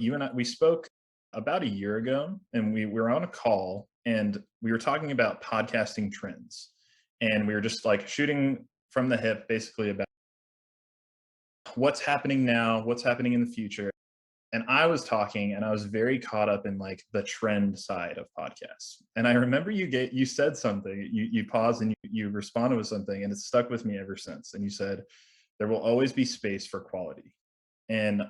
You and I, we spoke about a year ago, and we were on a call, and we were talking about podcasting trends, and we were just like shooting from the hip, basically about what's happening now, what's happening in the future. And I was talking, and I was very caught up in like the trend side of podcasts. And I remember you said something, you paused and you responded with something, and it's stuck with me ever since. And you said there will always be space for quality. And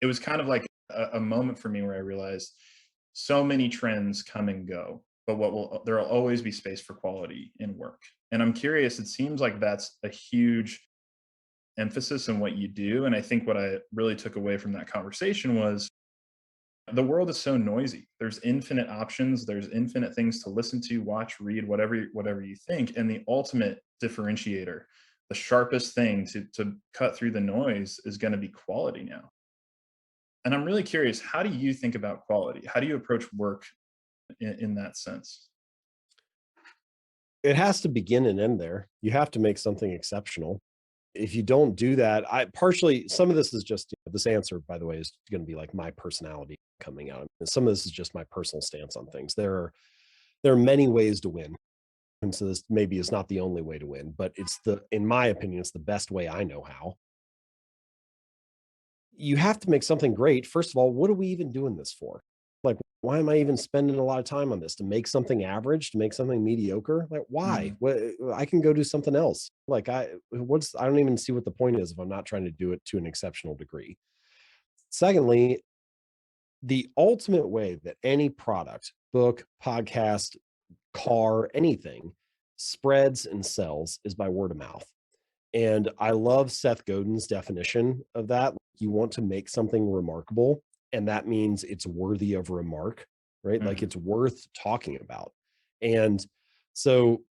it was kind of like a moment for me where I realized so many trends come and go, but there will always be space for quality in work. And I'm curious, it seems like that's a huge emphasis in what you do. And I think what I really took away from that conversation was the world is so noisy. There's infinite options, there's infinite things to listen to, watch, read, whatever you think. And the ultimate differentiator, the sharpest thing to cut through the noise is going to be quality now. And I'm really curious, how do you think about quality? How do you approach work in that sense? It has to begin and end there. You have to make something exceptional. If you don't do that, I partially some of this is just this answer, by the way, is going to be like my personality coming out. And some of this is just my personal stance on things. There are many ways to win. And so this maybe is not the only way to win, but it's in my opinion, it's the best way I know how. You have to make something great. First of all, what are we even doing this for? Like, why am I even spending a lot of time on this? To make something average, to make something mediocre? Like, why? Mhm. What I can go do something else. Like, I don't even see what the point is if I'm not trying to do it to an exceptional degree. Secondly, the ultimate way that any product, book, podcast, car, anything spreads and sells is by word of mouth. And I love Seth Godin's definition of that. You want to make something remarkable, and that means it's worthy of remark, right? Like Mhm. it's worth talking about. And so,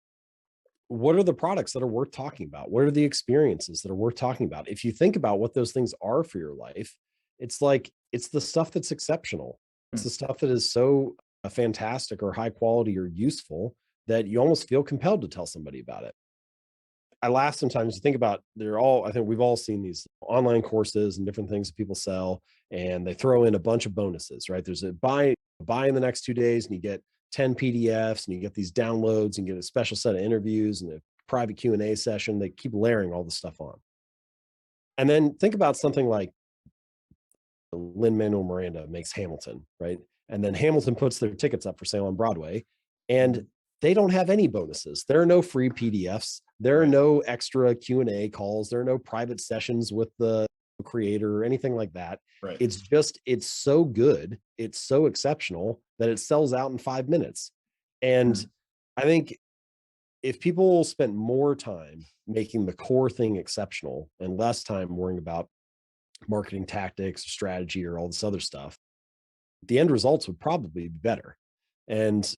what are the products that are worth talking about? What are the experiences that are worth talking about? If you think about what those things are for your life, it's like it's the stuff that's exceptional. It's Mm. the stuff that is so fantastic or high quality or useful that you almost feel compelled to tell somebody about it. I laugh sometimes to think about I think we've all seen these online courses and different things that people sell, and they throw in a bunch of bonuses, right? There's a buy in the next 2 days, and you get 10 PDFs, and you get these downloads, and get a special set of interviews and a private Q&A session. They keep layering all the stuff on. And then think about something like Lin-Manuel Miranda makes Hamilton, right? And then Hamilton puts their tickets up for sale on Broadway, and Mhm. they don't have any bonuses. There are no free PDFs. There are Right. no extra Q&A calls. There are no private sessions with the creator or anything like that. Right. It's so good, it's so exceptional that it sells out in 5 minutes. And Mm. I think if people spent more time making the core thing exceptional and less time worrying about marketing tactics, strategy, or all this other stuff, the end results would probably be better. And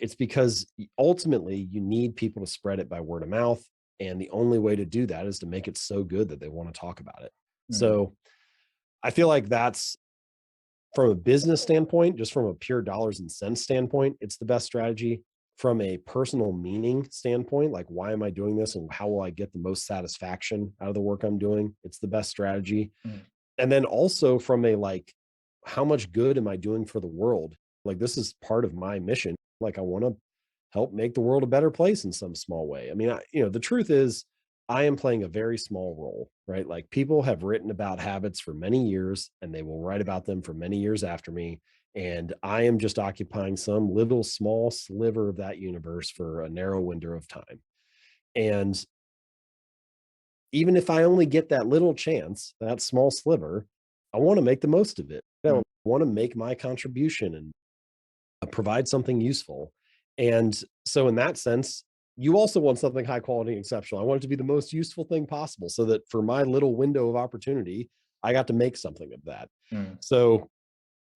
it's because ultimately you need people to spread it by word of mouth. And the only way to do that is to make it so good that they want to talk about it. Mm. So I feel like that's from a business standpoint, just from a pure dollars and cents standpoint, it's the best strategy. From a personal meaning standpoint, like why am I doing this and how will I get the most satisfaction out of the work I'm doing? It's the best strategy. Mm. And then also from a like, how much good am I doing for the world? Like, this is part of my mission. Like, I want to help make the world a better place in some small way. I mean, the truth is, I am playing a very small role, right? Like, people have written about habits for many years and they will write about them for many years after me. And I am just occupying some little small sliver of that universe for a narrow window of time. And even if I only get that little chance, that small sliver, I want to make the most of it. I Mm. want to make my contribution and provide something useful. And so, in that sense, you also want something high quality and exceptional. I want it to be the most useful thing possible so that for my little window of opportunity, I got to make something of that. Mm. So,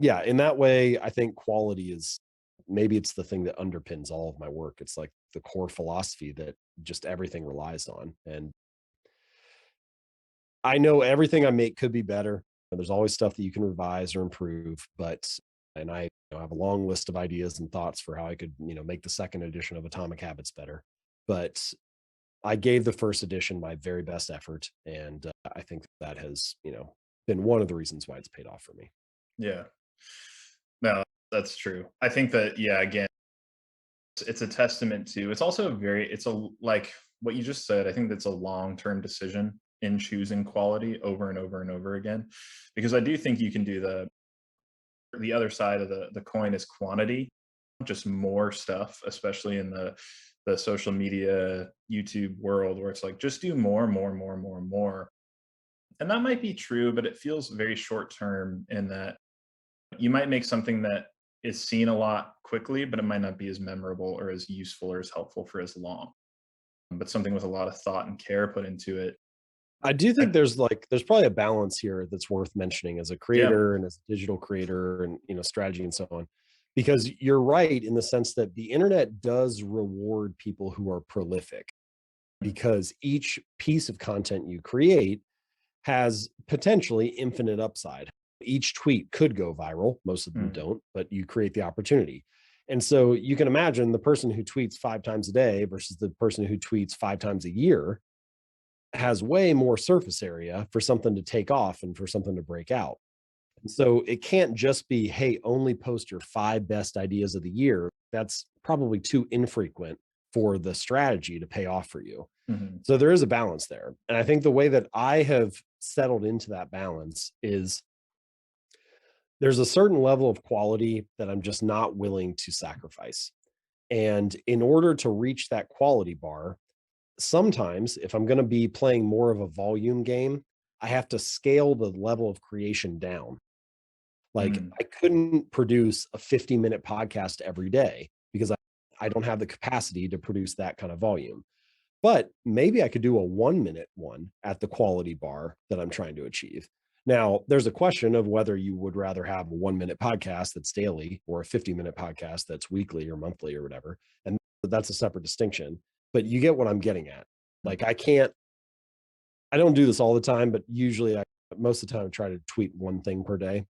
yeah, in that way, I think quality is maybe it's the thing that underpins all of my work. It's like the core philosophy that just everything relies on. And I know everything I make could be better. There's always stuff that you can revise or improve, and I have a long list of ideas and thoughts for how I could, make the second edition of Atomic Habits better. But I gave the first edition my very best effort, and I think that has, been one of the reasons why it's paid off for me. Yeah. No, that's true. I think that, yeah, again, it's a testament to, it's also very, it's a, like what you just said, I think that's a long-term decision in choosing quality over and over and over again, because I do think you can do the other side of the coin is quantity, just more stuff, especially in the social media, YouTube world, where it's like just do more, more, more, more, more. And that might be true, but it feels very short term in that you might make something that is seen a lot quickly, but it might not be as memorable or as useful or as helpful for as long. But something with a lot of thought and care put into it. I do think I, there's probably a balance here that's worth mentioning as a yeah. creator and as a digital creator and strategy and so on. Because you're right in the sense that the internet does reward people who are prolific because each piece of content you create has potentially infinite upside. Each tweet could go viral, most of them Mm, don't, but you create the opportunity. And so you can imagine the person who tweets 5 times a day versus the person who tweets 5 times a year has way more surface area for something to take off and for something to break out. And so it can't just be, hey, only post your 5 best ideas of the year. That's probably too infrequent for the strategy to pay off for you. mhm, So there is a balance there. And I think the way that I have settled into that balance is there's a certain level of quality that I'm just not willing to sacrifice. And in order to reach that quality bar, sometimes if I'm going to be playing more of a volume game, I have to scale the level of creation down. Like mm, I couldn't produce a 50-minute podcast every day because I don't have the capacity to produce that kind of volume. But maybe I could do a 1 minute one at the quality bar that I'm trying to achieve. Now, there's a question of whether you would rather have a 1 minute podcast that's daily or a 50-minute podcast that's weekly or monthly or whatever. And that's a separate distinction. But you get what I'm getting at. mm, Like I don't do this all the time, but usually most of the time I try to tweet one thing per day.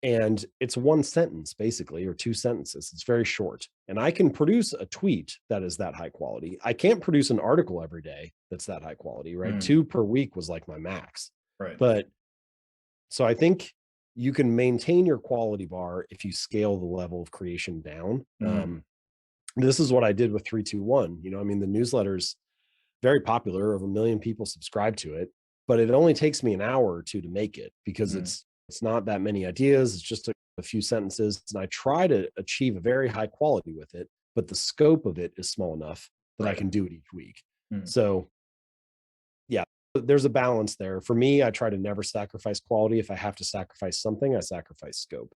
And it's one sentence basically, or 2 sentences. It's very short. And I can produce a tweet that is that high quality. I can't produce an article every day that's that high quality, right? mm, 2 per week was like my max. right. But so I think you can maintain your quality bar if you scale the level of creation down. Mm, This is what I did with 321. I mean, the newsletter's very popular. Over 1 million people subscribe to it, but it only takes me an hour or two to make it because mm, it's not that many ideas. It's just a few sentences, and I try to achieve a very high quality with it, but the scope of it is small enough that I right. can do it each week. Mm, So yeah, there's a balance there. For me, I try to never sacrifice quality. If I have to sacrifice something, I sacrifice scope.